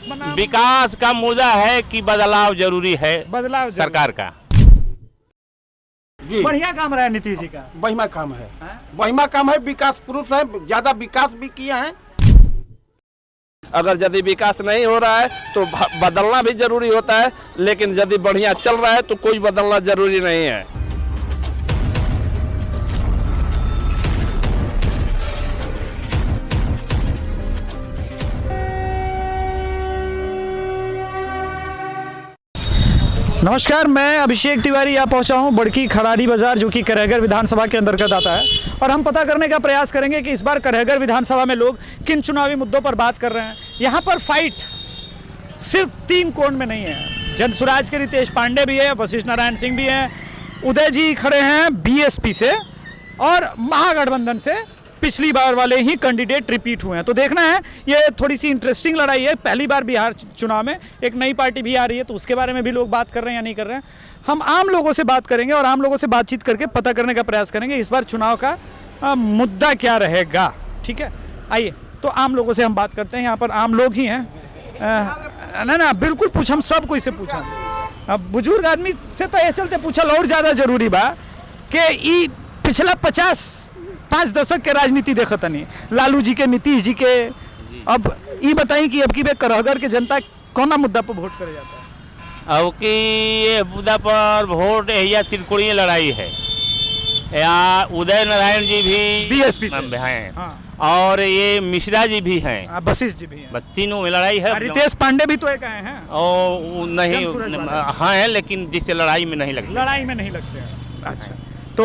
बनाम विकास का मुद्दा है कि बदलाव जरूरी है, बदलाव सरकार का। बढ़िया काम रहा है नीतीश जी का। बढ़िया काम है, बढ़िया काम है। विकास पुरुष है, ज्यादा विकास भी किया है। अगर यदि विकास नहीं हो रहा है तो बदलना भी जरूरी होता है, लेकिन यदि बढ़िया चल रहा है तो कोई बदलना जरूरी नहीं है। नमस्कार, मैं अभिषेक तिवारी यहाँ पहुँचा हूँ बड़की खराड़ी बाजार, जो कि करहगर विधानसभा के अंतर्गत आता है। और हम पता करने का प्रयास करेंगे कि इस बार करहगर विधानसभा में लोग किन चुनावी मुद्दों पर बात कर रहे हैं। यहाँ पर फाइट सिर्फ 3 कोण में नहीं है। जनसुराज के रितेश पांडे भी है, वशिष्ठ नारायण सिंह भी हैं, उदय जी खड़े हैं बीएसपी से, और महागठबंधन से पिछली बार वाले ही कैंडिडेट रिपीट हुए हैं। तो देखना है, ये थोड़ी सी इंटरेस्टिंग लड़ाई है। पहली बार बिहार चुनाव में एक नई पार्टी भी आ रही है, तो उसके बारे में भी लोग बात कर रहे हैं या नहीं कर रहे हैं। हम आम लोगों से बात करेंगे और आम लोगों से बातचीत करके पता करने का प्रयास करेंगे इस बार चुनाव का मुद्दा क्या रहेगा। ठीक है, आइए तो आम लोगों से हम बात करते हैं। यहाँ पर आम लोग ही हैं। ना बिल्कुल पूछ, हम सब कोई से पूछा। अब बुजुर्ग आदमी से तो ये चलते पूछल और ज़्यादा जरूरी बा कि पिछला 5 दशक के राजनीति देखत नहीं, लालू जी के, नीतीश जी के। अब ये बताई कि अब की बे करहगर के जनता कौन मुद्दा पर वोट करे जाता है? अब कि ये मुद्दा पर वोट या त्रिकोणीय लड़ाई है। या उदय नारायण जी भी बीएसपी हैं, हाँ। और ये मिश्रा जी भी हैं, वशिष्ठ जी भी हैं। बस तीनों में लड़ाई है। रितेश पांडे भी तो एक आए हैं, और नहीं, हाँ है, लेकिन जिससे लड़ाई में नहीं लगती। लड़ाई में नहीं लगते हैं। अच्छा, तो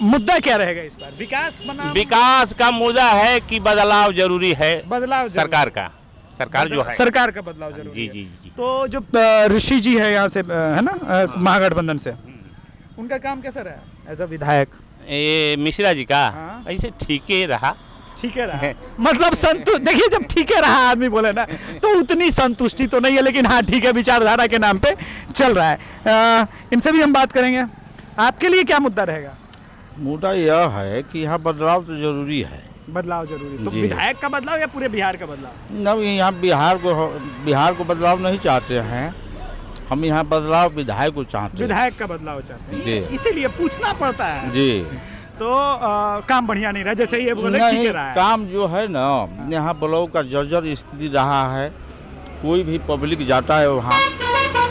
मुद्दा क्या रहेगा इस बार? विकास बनाम विकास का मुद्दा है कि बदलाव जरूरी है, बदलाव सरकार का। सरकार जो है, सरकार का बदलाव जरूरी जी है। जी जी। तो जो ऋषि जी है यहाँ से, है ना, महागठबंधन से, उनका काम कैसा रहा एज अ विधायक? ये मिश्रा जी का हाँ। ऐसे ठीक ही रहा। ठीक है रहा मतलब संतुष्ट। देखिए, जब ठीक है रहा आदमी बोले ना, तो उतनी संतुष्टि तो नहीं है, लेकिन हाँ ठीक है, विचारधारा के नाम पे चल रहा है। इनसे भी हम बात करेंगे। आपके लिए क्या मुद्दा रहेगा? मुद्दा यह है कि यहाँ बदलाव तो जरूरी है। बदलाव जरूरी, तो जी। विधायक का बदलाव या पूरे बिहार का बदलाव? न, यहाँ बिहार को बदलाव नहीं चाहते हैं हम, यहाँ बदलाव विधायक को चाहते हैं। विधायक का बदलाव चाहते हैं जी। इसीलिए पूछना पड़ता है जी। तो काम बढ़िया नहीं रहा, जैसे ये बोले ठीक नहीं, रहा है। काम जो है ना, यहाँ ब्लॉक का जर्जर स्थिति रहा है। कोई भी पब्लिक जाता है वहाँ,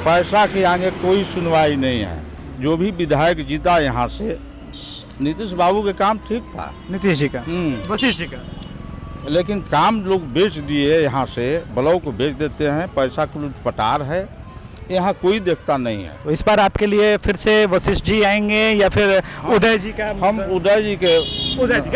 पैसा के आगे कोई सुनवाई नहीं है। जो भी विधायक जीता यहाँ से, नीतीश बाबू के काम ठीक था, नीतीश जी का, वशिष्ठ जी का, लेकिन काम लोग बेच दिए। यहाँ से ब्लॉक को बेच देते हैं, पैसा का लूटपटार है, यहाँ कोई देखता नहीं है। तो इस बार आपके लिए फिर से वशिष्ठ जी आएंगे या फिर उदय जी का? हम उदय जी के,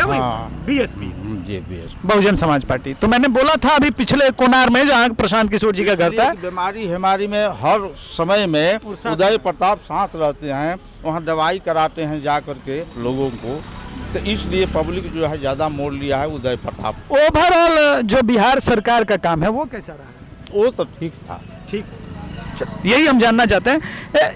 हाँ, बीएसपी जी बीएसपी, बहुजन समाज पार्टी। तो मैंने बोला था अभी पिछले कोनार में, जहाँ प्रशांत किशोर जी का घर था। बीमारी हमारी में हर समय में उदय प्रताप साथ रहते हैं, वहाँ दवाई कराते हैं जा करके लोगों को। तो इसलिए पब्लिक जो है ज़्यादा मोड़ लिया है उदय प्रताप। ओवरऑल जो बिहार सरकार का काम है वो कैसा रहा है? वो तो ठीक था। ठीक, यही हम जानना चाहते हैं।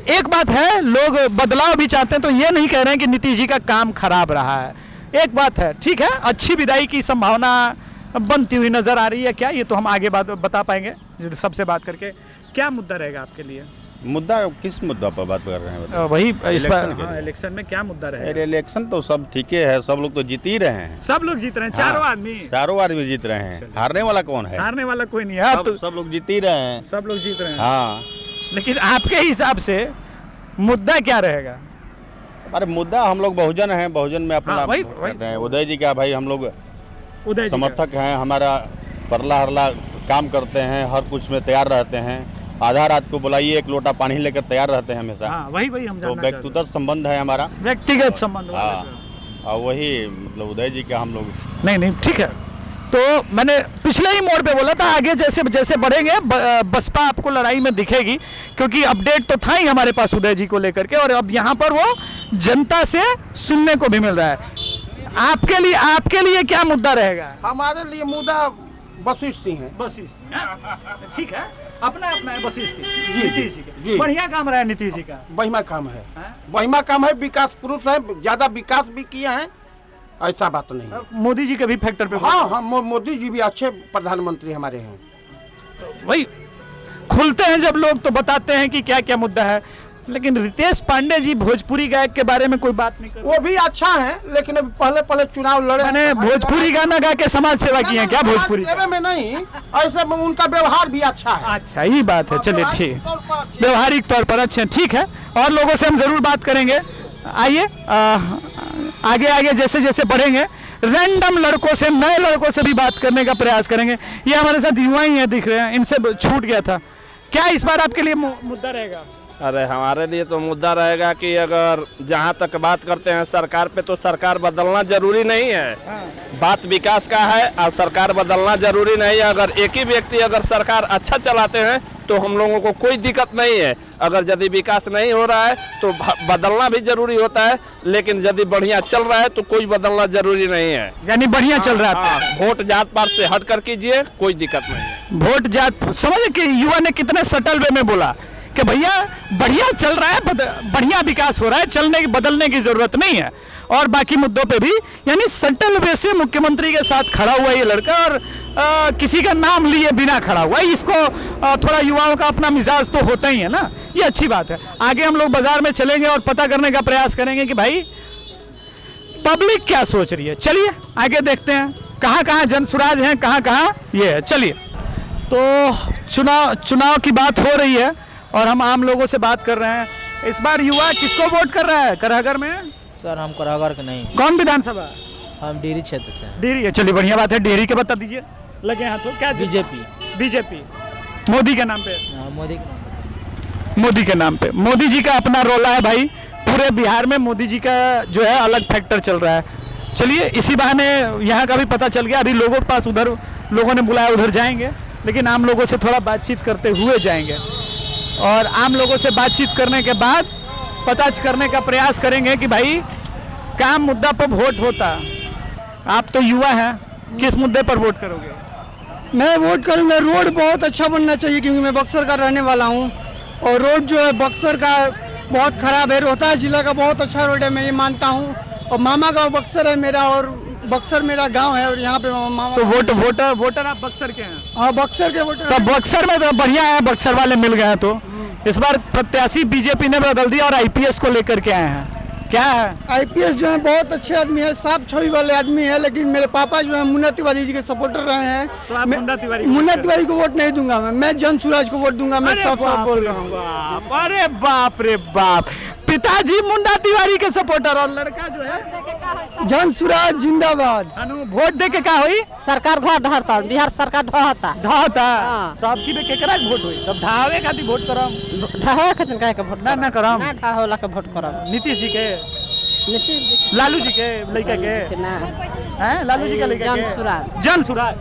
एक बात है, लोग बदलाव भी चाहते हैं, तो ये नहीं कह रहे हैं कि नीतीश जी का काम खराब रहा है। एक बात है, ठीक है, अच्छी विदाई की संभावना बनती हुई नजर आ रही है क्या? ये तो हम आगे बता पाएंगे सबसे बात करके। क्या मुद्दा रहेगा आपके लिए? मुद्दा किस मुद्दा पर बात कर रहे हैं? वही इस बार इलेक्शन में क्या मुद्दा रहेगा? इलेक्शन तो सब ठीक है, सब लोग तो जीत ही रहे हैं। सब लोग जीत रहे हैं, चारों आदमी जीत रहे हैं। हारने वाला कौन है? हारने वाला कोई नहीं है। सब लोग जीत ही रहे हैं। सब लोग जीत रहे हैं, हाँ। लेकिन आपके हिसाब से मुद्दा क्या रहेगा? अरे मुद्दा, हम लोग बहुजन हैं, बहुजन में अपना वही कर रहे हैं। उदय जी का भाई हम लोग उदय समर्थक हैं। हमारा परला हरला काम करते हैं, हर कुछ में तैयार रहते हैं। आधा रात को बुलाइए, 1 लोटा पानी लेकर तैयार रहते हैं हमेशा। वही हम तो व्यक्तिगत संबंध है हमारा, व्यक्तिगत संबंध। और वही मतलब उदय जी का हम लोग नहीं ठीक है। तो मैंने पिछले ही मोड़ पे बोला था, आगे जैसे जैसे बढ़ेंगे बसपा आपको लड़ाई में दिखेगी, क्योंकि अपडेट तो था ही हमारे पास उदय जी को लेकर के, और अब यहाँ पर वो जनता से सुनने को भी मिल रहा है। आपके लिए क्या मुद्दा रहेगा? हमारे लिए मुद्दा वशिष्ठ सिंह है। वशिष्ठ, ठीक है, अपना है वशिष्ठ सिंह। नीतीश जी जी। बढ़िया काम रहा है नीतीश जी का। बढ़िया काम है, बढ़िया काम है। विकास पुरुष है, ज्यादा विकास भी किया है, ऐसा बात नहीं है। मोदी जी के भी फैक्टर पे हाँ, मोदी जी भी अच्छे प्रधानमंत्री हमारे हैं। वही खुलते हैं जब लोग तो बताते हैं कि क्या क्या मुद्दा है, लेकिन रितेश पांडे जी भोजपुरी गायक के बारे में कोई बात नहीं कर रहे। वो भी अच्छा है, लेकिन अभी पहले चुनाव लड़े मैंने भोजपुरी गाना गा के समाज सेवा की है क्या? भोजपुरी सेवा में नहीं, ऐसे में उनका व्यवहार भी अच्छा है। अच्छा, यही बात है। चलिए ठीक, व्यवहारिक तौर पर अच्छे, ठीक है। और लोगों से हम जरूर बात करेंगे। आइए आगे आगे जैसे जैसे बढ़ेंगे, रैंडम लड़कों से, नए लड़कों से भी बात करने का प्रयास करेंगे। ये हमारे साथ युवा ही है, दिख रहे हैं, इनसे छूट गया था। क्या इस बार आपके लिए मुद्दा रहेगा? अरे हमारे लिए तो मुद्दा रहेगा कि अगर जहाँ तक बात करते हैं सरकार पे, तो सरकार बदलना जरूरी नहीं है। बात विकास का है और सरकार बदलना जरूरी नहीं है। अगर एक ही व्यक्ति अगर सरकार अच्छा चलाते हैं तो हम लोगों को कोई दिक्कत नहीं है। अगर यदि विकास नहीं हो रहा है तो बदलना भी जरूरी होता है, लेकिन यदि बढ़िया चल रहा है तो कोई बदलना जरूरी नहीं है। यानी बढ़िया चल रहा है। हाँ, वोट जात पात से हट कर कीजिए, कोई दिक्कत नहीं है। वोट जात, समझे कि युवा ने कितने सटल वे में बोला कि भैया बढ़िया चल रहा है, बढ़िया विकास हो रहा है, बदलने की जरूरत नहीं है। और बाकी मुद्दों पे भी, यानी सटल वे से मुख्यमंत्री के साथ खड़ा हुआ ये लड़का, और किसी का नाम लिए बिना खड़ा हुआ। इसको थोड़ा युवाओं का अपना मिजाज तो होता ही है ना, ये अच्छी बात है। आगे हम लोग बाजार में चलेंगे और पता करने का प्रयास करेंगे कि भाई पब्लिक क्या सोच रही है। चलिए आगे देखते हैं, कहाँ कहाँ जनसुराज हैं, कहाँ कहाँ ये है। चलिए, तो चुनाव की बात हो रही है और हम आम लोगों से बात कर रहे हैं। इस बार युवा किसको वोट कर रहा है करहगर में? सर हम करागर के नहीं, कौन विधानसभा? हम डेरी क्षेत्र से हैं। डेहरी है, चलिए बढ़िया बात है। डेहरी के बता दीजिए, लगे हाथों क्या? बीजेपी मोदी के नाम पे। मोदी के मोदी के नाम पे, मोदी जी का अपना रोला है भाई। पूरे बिहार में मोदी जी का जो है अलग फैक्टर चल रहा है। चलिए, इसी बहाने यहाँ का भी पता चल गया। अभी लोगों के पास, उधर लोगों ने बुलाया, उधर जाएंगे, लेकिन आम लोगों से थोड़ा बातचीत करते हुए जाएंगे और आम लोगों से बातचीत करने के बाद पता करने का प्रयास करेंगे कि भाई क्या मुद्दा पर वोट होता। आप तो युवा हैं, किस मुद्दे पर वोट करोगे? मैं वोट करूंगा, रोड बहुत अच्छा बनना चाहिए, क्योंकि मैं बक्सर का रहने वाला हूं और रोड जो है बक्सर का बहुत खराब है। रोहतास जिला का बहुत अच्छा रोड है, मैं ये मानता हूं। और मामा गांव बक्सर है मेरा, और बक्सर मेरा गांव है, और यहाँ पे मामा। तो वोटर आप बक्सर के हैं? हाँ, बक्सर के वोटर। तो बक्सर में तो बढ़िया है, बक्सर वाले मिल गए हैं। तो इस बार प्रत्याशी बीजेपी ने बदल दिया और आईपीएस को लेकर के आए हैं। क्या है? आईपीएस जो है बहुत अच्छे आदमी है, साफ छवि वाले आदमी है, लेकिन मेरे पापा जो है मुन्ना तिवारी जी के सपोर्टर रहे हैं। तो आप मुन्ना तिवारी को वोट नहीं दूंगा, मैं जनसुराज को वोट दूंगा। मैं साफ बोल रहा हूँ। अरे बाप रे बाप, पिताजी मुन्ना तिवारी के सपोर्टर और लड़का जो है जनसुराज जिंदाबाद। वोट दे के क्या हुई? सरकार घर ढहता, बिहार सरकार ढहता। तो आपकी भी केकरा के वोट हुई? तब ढावे खातिर वोट करम, ढहे खातिर काहे के वोट ना करम, ना ढाहोला के वोट करम। नीतीश जी के, लालू जी के लड़का के ना हैं, लालू जी के लड़का जनसुराज। जनसुराज,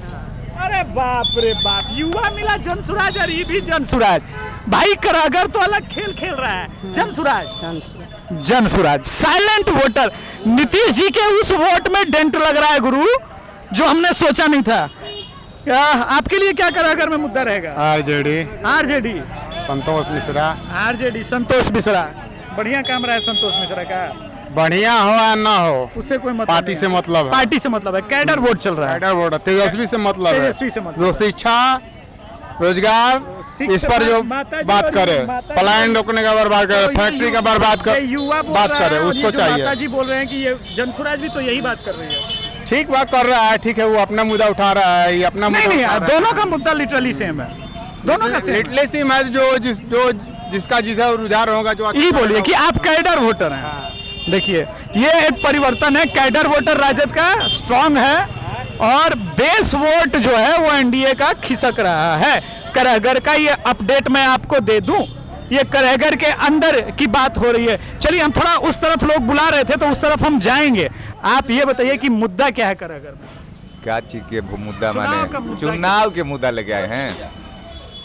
अरे बाप रे बाप, युवा मिला जनसुराज और ये भी जनसुराज। भाई करागर तो अलग खेल खेल रहा है। Jan Suraaj silent voter. नीतीश जी के उस वोट में डेंट लग रहा है गुरु, जो हमने सोचा नहीं था। आपके लिए क्या करागर में मुद्दा रहेगा? आरजेडी संतोष मिश्रा। आरजेडी संतोष मिश्रा, बढ़िया काम रहा है संतोष मिश्रा का। बढ़िया हो या ना हो, उससे कोई मतलब पार्टी से मतलब है। पार्टी से मतलब है, कैडर वोट चल रहा है। कैडर वोट, तेजस्वी से मतलब है। तेजस्वी से मतलब, जो शिक्षा, रोजगार, इस पर जो बात करे, पलायन रोकने का बर्बाद करे, फैक्ट्री का बर्बाद कर, बात करे, उसको चाहिए। माताजी बोल रहे हैं कि ये जनसुराज भी तो यही बात कर रही है। ठीक बात कर रहा है, ठीक है, वो अपना मुद्दा उठा रहा है, ये अपना मुद्दा नहीं, दोनों का मुद्दा लिटरली सेम है, दोनों का सेम। लिटरली सेम है। जिसका जिसे रुझान होगा, जो ये बोलिए कि आप कैडर वोटर हैं। देखिए, ये एक परिवर्तन है। कैडर वोटर राजद का स्ट्रांग है और बेस वोट जो है वो एनडीए का खिसक रहा है। करहगर का ये अपडेट मैं आपको दे दूं, ये करहगर के अंदर की बात हो रही है। चलिए, हम थोड़ा उस तरफ, लोग बुला रहे थे तो उस तरफ हम जाएंगे। आप ये बताइए कि मुद्दा क्या है करहगर में? क्या चीज के मुद्दा? माने चुनाव के मुद्दा लेके आए हैं।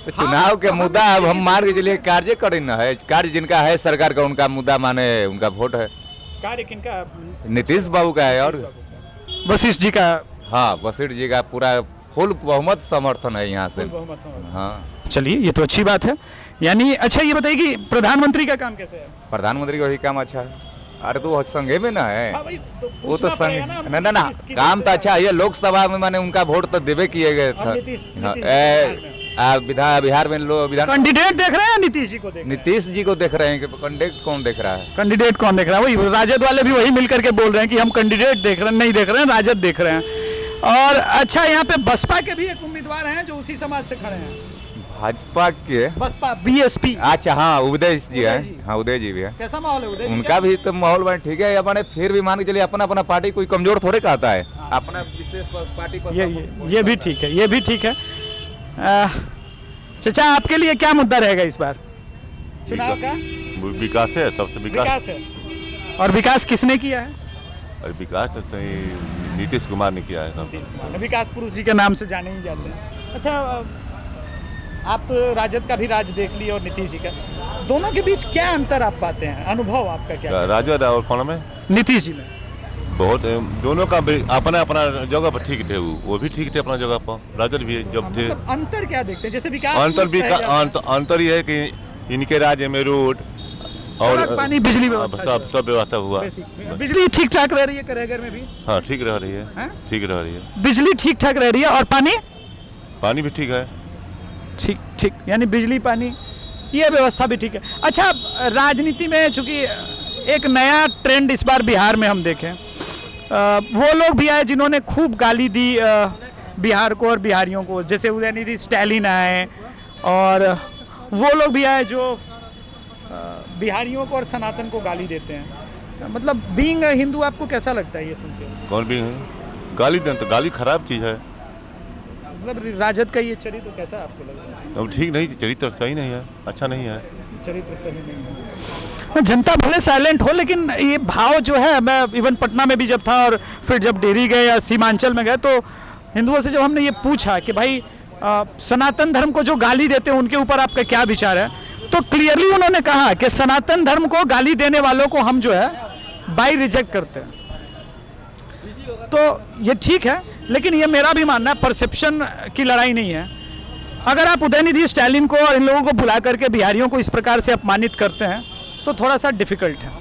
तो चुनाव के मुद्दा अब हम मान के चलिए कार्य करें ना है, कार्य जिनका है सरकार का, उनका मुद्दा माने उनका वोट है। कार्य किनका? नीतीश बाबू का है और वशिष्ठ जी का। हाँ, वशिष्ठ जी का पूरा फुल बहुमत समर्थन है यहाँ से। हाँ, चलिए, ये तो अच्छी बात है। यानी अच्छा, ये बताइए कि प्रधानमंत्री का काम कैसे है? प्रधानमंत्री का वही काम अच्छा है। अरे तो संघे में ना है। हाँ भाई, तो वो तो संघ ना काम तो अच्छा है। ये लोकसभा में माने उनका वोट तो देवे किए गए था। बिहार में लोग विधान कैंडिडेट देख रहे हैं नीतीश जी को देख नीतीश जी को देख रहे हैं कि कैंडिडेट कौन देख रहा है? कैंडिडेट कौन देख रहा है? वही राजद वाले भी वही मिलकर के बोल रहे हैं कि हम कैंडिडेट देख रहे हैं, नहीं देख रहे हैं, राजद देख रहे हैं। और अच्छा, यहाँ पे बसपा के भी एक उम्मीदवार हैं जो उसी समाज से खड़े हैं, भाजपा के बसपा बीएसपी। अच्छा, हाँ, उदय जी है। हाँ, उदय जी भी है। कैसा माहौल है उदय जी उनका भी तो माहौल बड़ा ठीक है। अपने फिर भी मान के चलिए अपना अपना पार्टी कोई कमजोर थोड़े कहता है, अपना विशेष पार्टी को ये भी ठीक है, ये भी ठीक है। चाचा, आपके लिए क्या मुद्दा रहेगा इस बार चुनाव का? विकास है, सबसे विकास है। और विकास किसने किया है? विकास तो सही नीतीश कुमार ने किया है। नीतीश कुमार, विकास पुरुष जी के नाम से जाने ही जाते हैं। अच्छा, आप तो राजद का भी राज देख लिए और नीतीश जी का, दोनों के बीच क्या अंतर आप पाते हैं? अनुभव आपका क्या है? राजद और कौन में? नीतीश जी में बहुत दोनों का अपना अपना जगह पर ठीक थे। वो भी ठीक थे अपना जगह पर, राजद भी जब थे। मतलब अंतर क्या देखते हैं? जैसे विकास अंतर ये है कि इनके राज्य में रोड और पानी बिजली व्यवस्था सब व्यवस्था हुआ। बिजली ठीक ठाक रह रही है करेगर में भी? हाँ, ठीक रह रही है, ठीक रह रही है। बिजली ठीक ठाक रह रही है और पानी भी ठीक है। ठीक, यानी बिजली पानी ये व्यवस्था भी ठीक है। अच्छा, राजनीति में चूंकि एक नया ट्रेंड इस बार बिहार में हम देखें, वो लोग भी आए जिन्होंने खूब गाली दी बिहार को और बिहारियों को, जैसे उदयनिधि स्टैलिन आए, और वो लोग भी आए जो बिहारियों को और सनातन को गाली देते हैं। मतलब बीइंग हिंदू आपको कैसा लगता है ये सुन के? कौन भी गाली दें तो गाली खराब चीज़ है। मतलब राजद का ये चरित्र कैसा आपको लगता है? अब ठीक नहीं, चरित्र सही नहीं है, अच्छा नहीं है, चरित्र सही नहीं है। जनता भले साइलेंट हो, लेकिन ये भाव जो है, मैं इवन पटना में भी जब था और फिर जब डेरी गए या सीमांचल में गए, तो हिंदुओं से जब हमने ये पूछा कि भाई सनातन धर्म को जो गाली देते हैं उनके ऊपर आपका क्या विचार है, तो क्लियरली उन्होंने कहा कि सनातन धर्म को गाली देने वालों को हम जो है बाई रिजेक्ट करते हैं। तो ये ठीक है, लेकिन ये मेरा भी मानना है, परसेप्शन की लड़ाई नहीं है। अगर आप उदयनिधि स्टैलिन को और इन लोगों को बुला करके बिहारियों को इस प्रकार से अपमानित करते हैं तो थोड़ा सा डिफिकल्ट है।